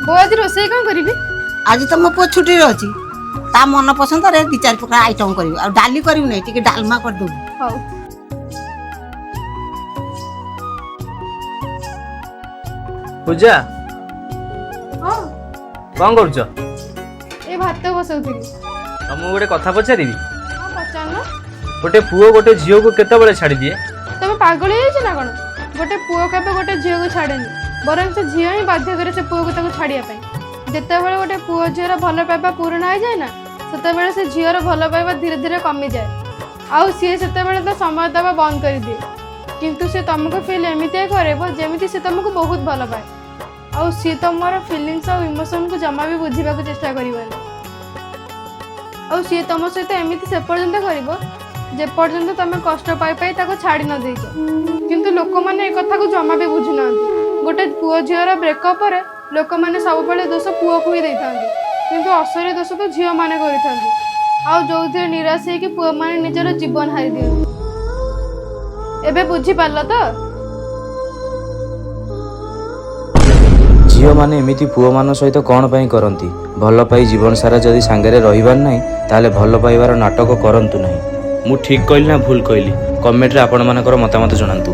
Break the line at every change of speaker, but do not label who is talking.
बो आज रोसई कौन करी
आज तो मो पुओ छुट्टी अच्छी ता मन पसंद रे 2-4 प्रकार आइटम करी आ डाली करी नहीं टिके डालमा कर दू।
हौ
पूजा
हां
कौन करुछ?
ए भात बसौथिली।
तुमको गोटे कथा पचारि
हां पचारना।
गोटे पुओ गोटे झील को केते छाड़ी दिए?
तमे पागल हो ना कौन? गोटे पुओ केबे गोटे झील को छाड़ेनी बरं से झील ही बाध्य करे से पुओ को ताको छाड़िया पई। जेतेबेले गोटे पुओ झीर भल पाइबा पूर्ण हो जाए ना सेतेबेले से झीर भल पाइबा धीरे धीरे कमी जाए आउ सी सेतेबेले तो समय दबा बंद कर दिए किंतु से तुमको फील एमितिया करेबो जेमिति से तुमको बहुत भल पाए आउ सी तुमर फीलिंग्स और इमोशन को जमा भी बुझीबा को चेष्टा करिवनी आउ सी तुम सहित एमिति से पर्यंत करिवो जे पर्यंत तुम कष्ट पाई पाई ताको छाड़ी न देइछो किंतु लोक माने ए कथा को जमा भी बुझु नांती। गोटे पुओ झीर ब्रेकअप पर लोक माने सब बेले दोष पुओ को ही देइथांती किंतु असली दोष तो झील माने करिथांती आउ जोथे निराश हे कि पुओ माने निजर जीवन हारि दियंती। एबे बुझी पारल तो?
झील मैंने एमती पुओ मान सहित कौन पाई करती भल पाई जीवन सारा जदि सांगे रहिबार नहीं ताले भल पाइबार नाटक करंतु नहीं। मु ठीक कहली ना भूल कहली कमेंट रे आपण मानकर मतामत जणांतु।